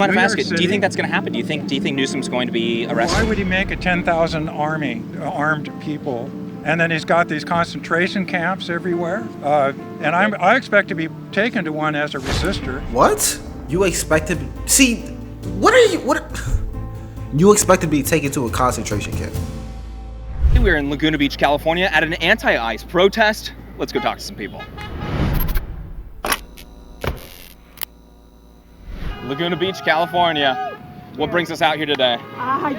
Mind if I ask you, do you think that's going to happen? Do you think Newsom's going to be arrested? Why would he make a 10,000 army, armed people? And then he's got these concentration camps everywhere. And I expect to be taken to one as a resistor. What? You expect to see? What are you? What? You expect to be taken to a concentration camp? We're in Laguna Beach, California, at an anti-ICE protest. Let's go talk to some people. Laguna Beach, California. What brings us out here today?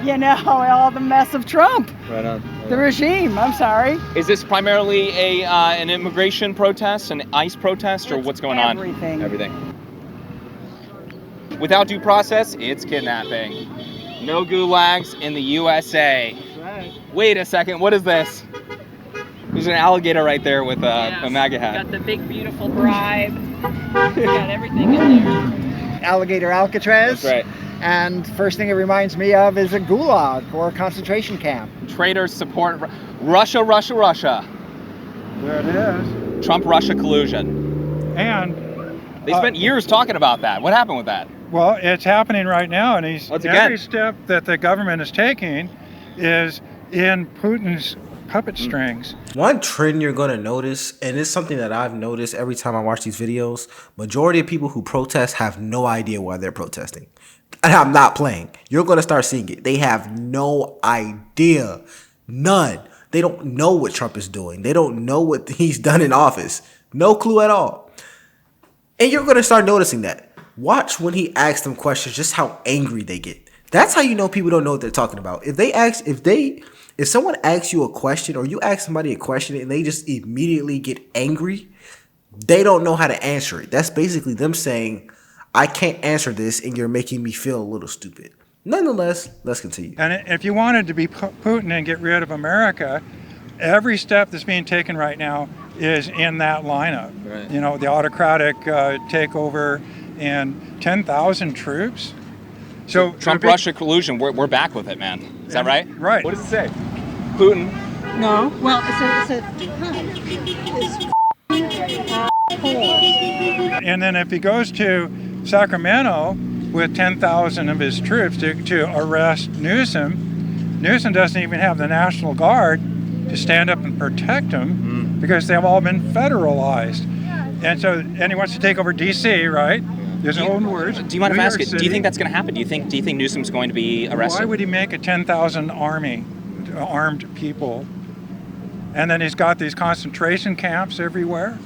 You know, all the mess of Trump. Right on. The regime, I'm sorry. Is this primarily an immigration protest, an ICE protest, or what's going on? Everything. Without due process, it's kidnapping. No gulags in the USA. That's right. Wait a second, what is this? There's an alligator right there with a MAGA hat. Got the big, beautiful bribe. Got everything in there. Alligator Alcatraz. That's right. And first thing it reminds me of is a gulag or a concentration camp. Traitors support Russia, Russia, Russia. There it is. Trump-Russia collusion. And They spent years talking about that. What happened with that? well, it's happening right now, and Once again. every step that the government is taking is in Putin's puppet strings. One trend you're gonna notice, and it's something that I've noticed every time I watch these videos, majority of people who protest have no idea why they're protesting. And I'm not playing. You're gonna start seeing it. They have no idea. None. They don't know what Trump is doing. They don't know what he's done in office. No clue at all. And you're gonna start noticing that. Watch when he asks them questions, just how angry they get. That's how you know people don't know what they're talking about. If someone asks you a question, or you ask somebody a question and they just immediately get angry, they don't know how to answer it. That's basically them saying, I can't answer this and you're making me feel a little stupid. Nonetheless, let's continue. And if you wanted to be Putin and get rid of America, every step that's being taken right now is in that lineup. Right. You know, the autocratic takeover and 10,000 troops. So Trump-Russia collusion, we're back with it, man. Is that right? Right. What does it say? Putin. No, well, it's And then if he goes to Sacramento with 10,000 of his troops to arrest Newsom, Newsom doesn't even have the National Guard to stand up and protect him because they've all been federalized. And he wants to take over D.C., right? There's no own words. Do you mind if New I ask York you, do you City. think that's going to happen? Do you think Newsom's going to be arrested? Why would he make a 10,000 army, armed people? And then he's got these concentration camps everywhere.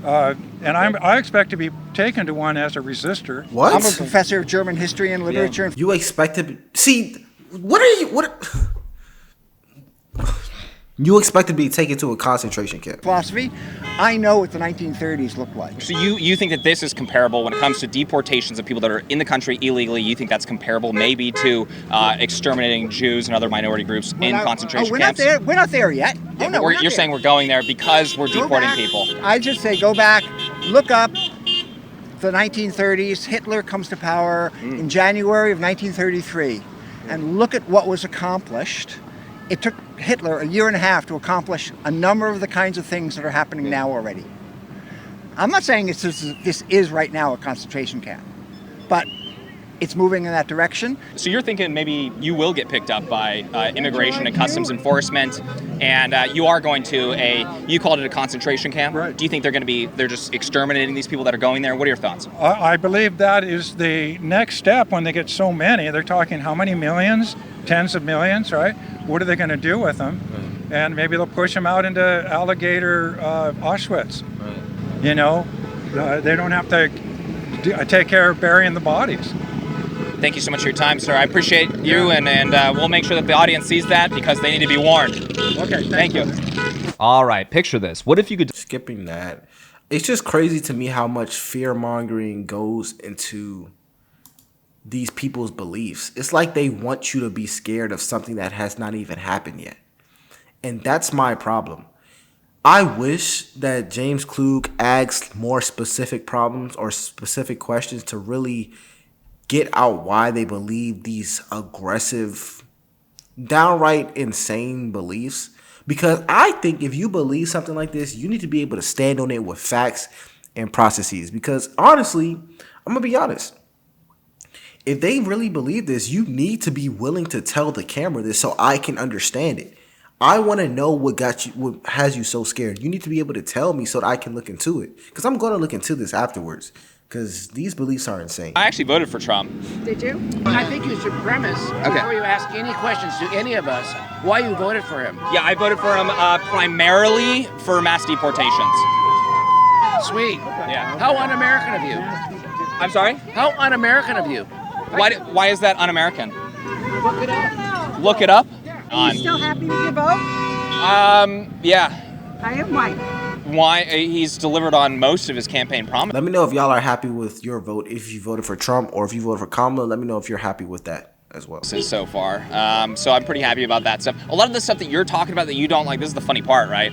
And I expect to be taken to one as a resistor. What? I'm a professor of German history and literature. You expect to see? What are you? What? You expect to be taken to a concentration camp? Philosophy. I know what the 1930s looked like. So you think that this is comparable when it comes to deportations of people that are in the country illegally? You think that's comparable maybe to exterminating Jews and other minority groups in concentration we're camps? Not there. We're not there yet. Yeah, Oh, no, but you're saying we're going there because we're deporting people. I just say go back, look up the 1930s. Hitler comes to power in January of 1933, and look at what was accomplished. It took Hitler a year and a half to accomplish a number of the kinds of things that are happening now already. I'm not saying this is right now a concentration camp, but it's moving in that direction. So you're thinking maybe you will get picked up by immigration and customs enforcement, and you are going to you called it a concentration camp. Right. Do you think they're just exterminating these people that are going there? What are your thoughts? I believe that is the next step when they get so many. They're talking how many millions? Tens of millions, right? What are they going to do with them? Right. And maybe they'll push them out into alligator Auschwitz. Right. You know, they don't have to take care of burying the bodies. Thank you so much for your time, sir. I appreciate you, and we'll make sure that the audience sees that because they need to be warned. Okay, Thank you. All right, picture this. What if you could... Skipping that, it's just crazy to me how much fear mongering goes into these people's beliefs. It's like they want you to be scared of something that has not even happened yet. And that's my problem. I wish that James Klug asked more specific problems or specific questions to really get out why they believe these aggressive, downright insane beliefs. Because I think if you believe something like this, you need to be able to stand on it with facts and processes. Because honestly, I'm going to be honest. If they really believe this, you need to be willing to tell the camera this so I can understand it. I want to know what has you so scared. You need to be able to tell me so that I can look into it. Because I'm going to look into this afterwards. Because these beliefs are insane. I actually voted for Trump. Did you? I think you should premise, before you ask any questions to any of us, why you voted for him. Yeah, I voted for him primarily for mass deportations. Sweet. Yeah. How un-American of you. I'm sorry? How un-American of you. Why is that un-American? Look it up. Look it up. Are you still happy with your vote? Yeah. I am white. Why he's delivered on most of his campaign promise. Let me know if y'all are happy with your vote. If you voted for Trump or if you voted for Kamala, let me know if you're happy with that as well. So far. So I'm pretty happy about that stuff. A lot of the stuff that you're talking about that you don't like, this is the funny part, right?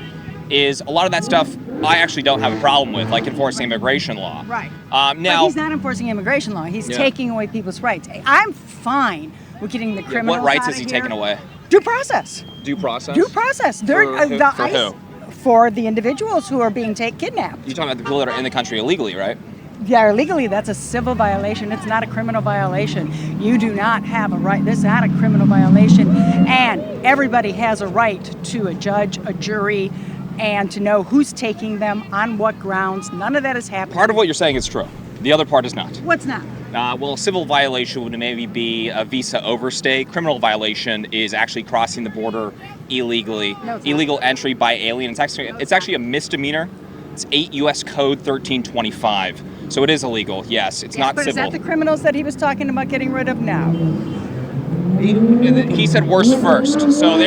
Is a lot of that stuff I actually don't have a problem with, like enforcing immigration law. Right. Now But he's not enforcing immigration law. He's taking away people's rights. I'm fine with getting the criminals what rights out is he of here. taking away? Due process. Due process? Due process. They're For who? For the individuals who are being kidnapped. You're talking about the people that are in the country illegally, right? Yeah, illegally, that's a civil violation. It's not a criminal violation. You do not have a right. This is not a criminal violation. And everybody has a right to a judge, a jury, and to know who's taking them, on what grounds. None of that is happening. Part of what you're saying is true. The other part is not. What's not? Well, a civil violation would maybe be a visa overstay. Criminal violation is actually crossing the border illegally. No, it's Illegal entry by alien. It's actually a misdemeanor. It's 8 U.S. Code 1325. So it is illegal, yes. It's not But civil. is that the criminals that he was talking about getting rid of now? He said worst first. So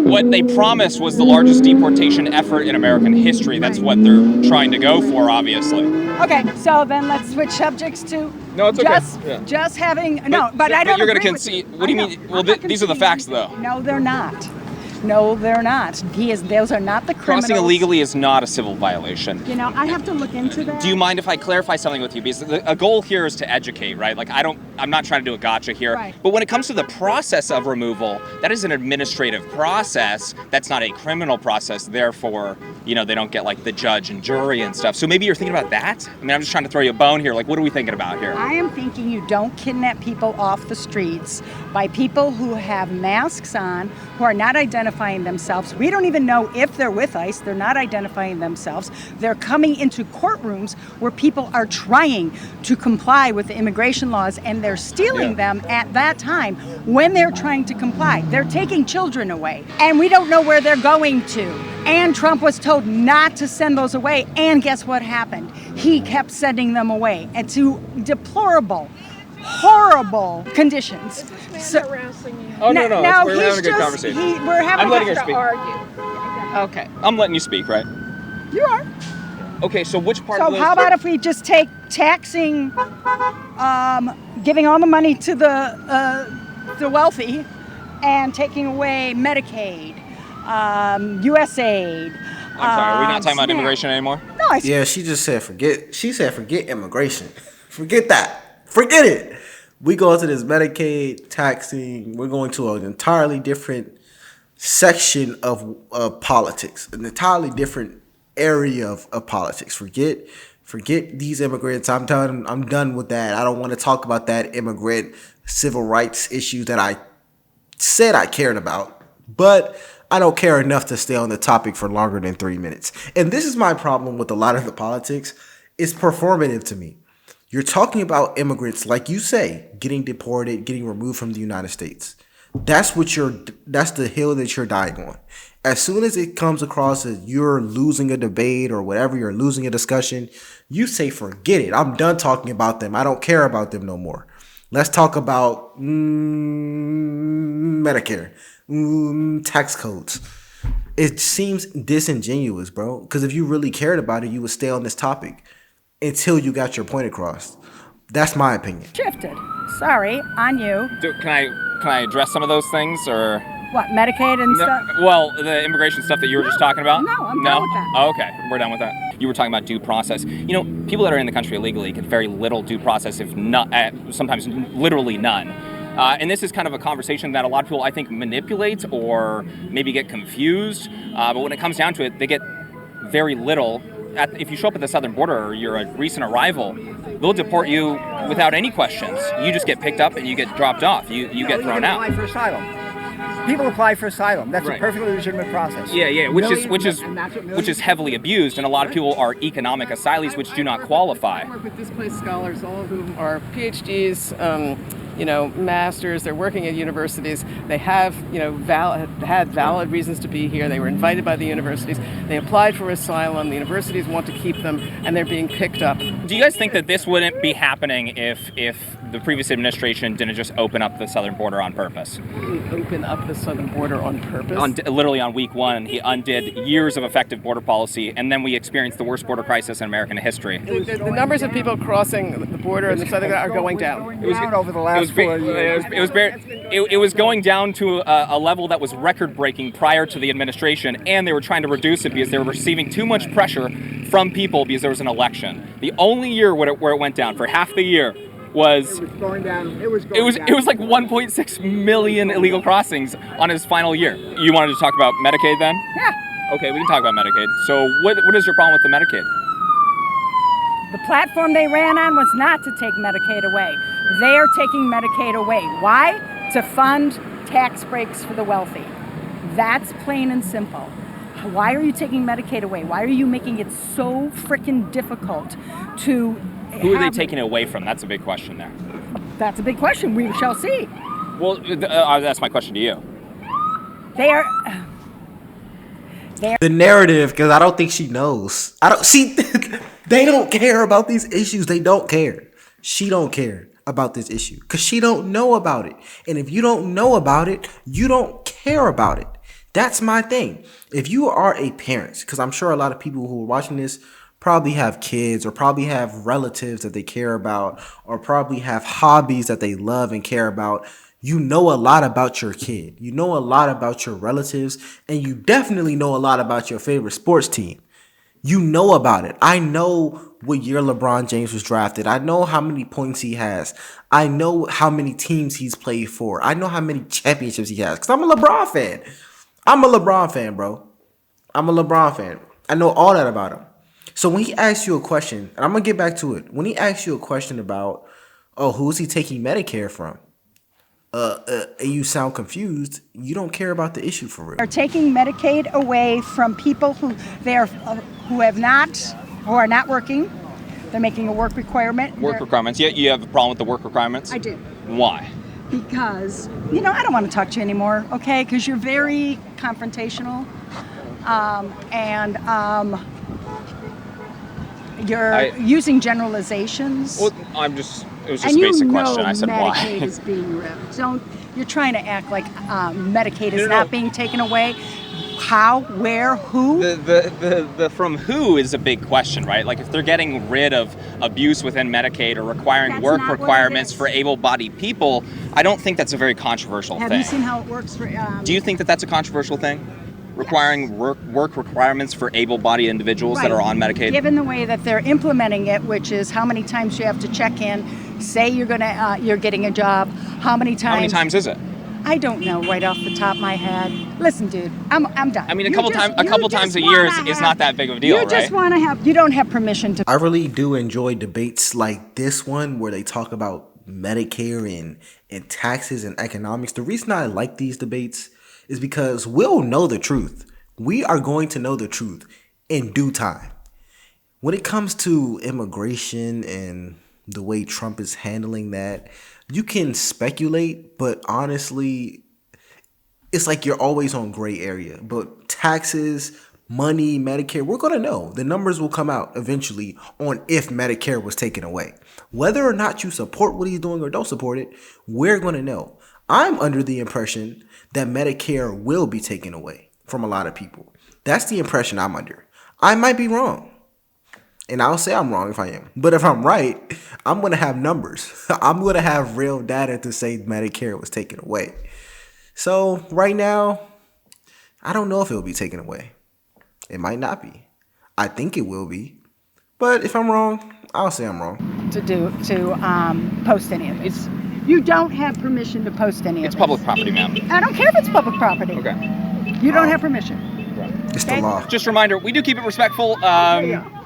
what they promised was the largest deportation effort in American history. That's what they're trying to go for, obviously. Okay, so then let's switch subjects to No, it's okay. just, Yeah. just having but I don't. You're going to agree with concede. you. What do you I mean? know. Well, I'm not these are the conceding facts, though. anything. No, they're not. No, they're not. Those are not the criminals. Crossing illegally is not a civil violation. You know, I have to look into that. Do you mind if I clarify something with you? Because a goal here is to educate, right? Like I'm not trying to do a gotcha here. Right. But when it comes to the process of removal, that is an administrative process. That's not a criminal process. Therefore, they don't get like the judge and jury and stuff. So maybe you're thinking about that? I mean, I'm just trying to throw you a bone here. Like, what are we thinking about here? I am thinking you don't kidnap people off the streets by people who have masks on, who are not identifying themselves. We don't even know if they're with ICE. They're not identifying themselves. They're coming into courtrooms where people are trying to comply with the immigration laws, and they're stealing them at that time when they're trying to comply. They're taking children away, and we don't know where they're going to. And Trump was told not to send those away, and guess what happened? He kept sending them away, and to deplorable, horrible conditions. Oh, no, we're having a good just- conversation. We're having I'm letting her a- speak. Okay, I'm letting you speak, right? you are. Okay, so which part So of the... how about if we just take taxing, giving all the money to the wealthy, and taking away Medicaid, USAID. I'm sorry, are we not talking about SNAP. immigration anymore? No, I Yeah, she just said forget. She said forget immigration. Forget that. Forget it. We go into this Medicaid taxing. We're going to an entirely different section of politics, an entirely different area of politics. Forget these immigrants. I'm done with that. I don't want to talk about that immigrant civil rights issue that I said I cared about, but I don't care enough to stay on the topic for longer than 3 minutes. And this is my problem with a lot of the politics. It's performative to me. You're talking about immigrants, like you say, getting deported, getting removed from the United States. That's the hill that you're dying on. As soon as it comes across that you're losing a debate or whatever, you're losing a discussion, you say, forget it. I'm done talking about them. I don't care about them no more. Let's talk about Medicare, tax codes. It seems disingenuous, bro. Because if you really cared about it, you would stay on this topic until you got your point across. That's my opinion. shifted. Sorry, on you. Can I address some of those things, or... What, Medicaid and stuff? Well, the immigration stuff that you were just talking about? No, I'm done with that. Oh, okay. We're done with that. You were talking about due process. People that are in the country illegally get very little due process, if not, sometimes literally none. And this is kind of a conversation that a lot of people, I think, manipulate or maybe get confused. But when it comes down to it, they get very little if you show up at the southern border or you're a recent arrival, they'll deport you without any questions. You just get picked up and you get dropped off. You get thrown out. Apply for asylum. People apply for asylum. That's a perfectly legitimate process. Yeah, which is heavily abused, and a lot of people are economic asylees, which do not qualify. I work with displaced scholars, all of whom are PhDs, masters. They're working at universities. They have, had valid reasons to be here. They were invited by the universities. They applied for asylum. The universities want to keep them, and they're being picked up. Do you guys think that this wouldn't be happening if the previous administration didn't just open up the southern border on purpose? Open up the southern border on purpose? Literally on week one, he undid years of effective border policy, and then we experienced the worst border crisis in American history. The numbers of people crossing the border in the southern are going down. It was over the last 4 years. It was going down to a level that was record-breaking prior to the administration, and they were trying to reduce it because they were receiving too much pressure from people because there was an election. The only year where it went down for half the year was It was going down. It was like 1.6 million illegal crossings on his final year. You wanted to talk about Medicaid then? Yeah. Okay, we can talk about Medicaid. So what is your problem with the Medicaid? The platform they ran on was not to take Medicaid away. They are taking Medicaid away. Why? To fund tax breaks for the wealthy. That's plain and simple. Why are you taking Medicaid away? Why are you making it so freaking difficult to... Who are they taking it away from? That's a big question there. That's a big question. We shall see. Well, that's my question to you. They are... The narrative, because I don't think she knows. They don't care about these issues. They don't care. She don't care about this issue because she don't know about it. And if you don't know about it, you don't care about it. That's my thing. If you are a parent, because I'm sure a lot of people who are watching this probably have kids or probably have relatives that they care about or probably have hobbies that they love and care about, you know a lot about your kid. You know a lot about your relatives, and you definitely know a lot about your favorite sports team. You know about it. I know what year LeBron James was drafted. I know how many points he has. I know how many teams he's played for. I know how many championships he has because I'm a LeBron fan. I'm a LeBron fan, bro. I'm a LeBron fan. I know all that about him. So when he asks you a question, and I'm going to get back to it. When he asks you a question about, who is he taking Medicare from? And you sound confused, you don't care about the issue for real. Are taking Medicaid away from people who are not working. They're making a work requirement. Work requirements. Yeah, you have a problem with the work requirements? I do. Why? Because, I don't want to talk to you anymore, okay? Because you're very confrontational. You're using generalizations. Well, it was just a basic question. I said why. Medicaid is being ripped. You're trying to act like Medicaid is not being taken away. How, where, who? The from who is a big question, right? Like if they're getting rid of abuse within Medicaid or requiring work requirements for able-bodied people, I don't think that's a very controversial thing. Have you seen how it works for... Do you think that that's a controversial thing? Requiring work requirements for able-bodied individuals that are on Medicaid? Given the way that they're implementing it, which is how many times you have to check in, say you're getting a job, how many times is it? I don't know right off the top of my head. Listen, dude, I'm done. I mean, a couple times a year is not that big of a deal, right? You just want to you don't have permission to. I really do enjoy debates like this one where they talk about Medicare and taxes and economics. The reason I like these debates is because we'll know the truth. We are going to know the truth in due time. When it comes to immigration and the way Trump is handling that, you can speculate, but honestly, it's like you're always on gray area. But taxes, money, Medicare, we're going to know. The numbers will come out eventually on if Medicare was taken away. Whether or not you support what he's doing or don't support it, we're going to know. I'm under the impression that Medicare will be taken away from a lot of people. That's the impression I'm under. I might be wrong. And I'll say I'm wrong if I am. But if I'm right, I'm going to have numbers. I'm going to have real data to say Medicare was taken away. So right now, I don't know if it will be taken away. It might not be. I think it will be. But if I'm wrong, I'll say I'm wrong. To post any of this. You don't have permission to post any of this. It's public property, ma'am. I don't care if it's public property. Okay. You don't have permission. It's the law. Just a reminder, we do keep it respectful.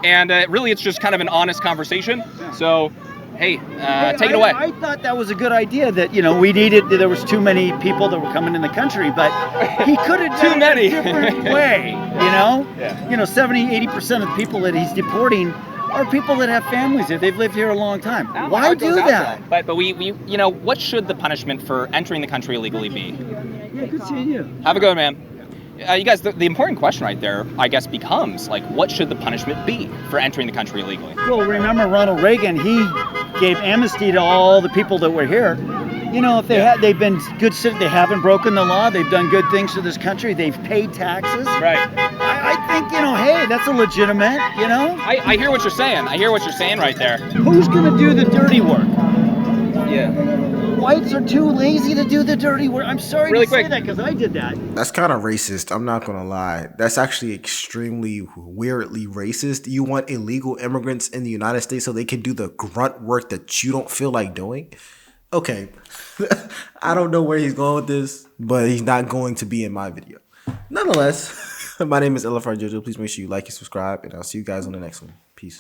and really it's just kind of an honest conversation. So, hey, take it away. I thought that was a good idea. That we needed. There was too many people that were coming in the country, but he could have done it a different way. Yeah. 70-80% of the people that he's deporting are people that have families here. They've lived here a long time. Why do that? But we what should the punishment for entering the country illegally be? Yeah, good seeing you. Have a good one, man. You guys, the important question right there, I guess, becomes like, what should the punishment be for entering the country illegally? Well, remember Ronald Reagan? He gave amnesty to all the people that were here. If they've been good citizens, they haven't broken the law. They've done good things for this country. They've paid taxes. Right. I think hey, that's a legitimate. I hear what you're saying. I hear what you're saying right there. Who's gonna do the dirty work? Yeah. Whites are too lazy to do the dirty work. I'm sorry Really to say quick. that because I did that. That's kind of racist. I'm not gonna lie. That's actually extremely weirdly racist. You want illegal immigrants in the United States so they can do the grunt work that you don't feel like doing? Okay. I don't know where he's going with this, but he's not going to be in my video. Nonetheless, my name is Jojo. Please make sure you like and subscribe, and I'll see you guys on the next one. Peace.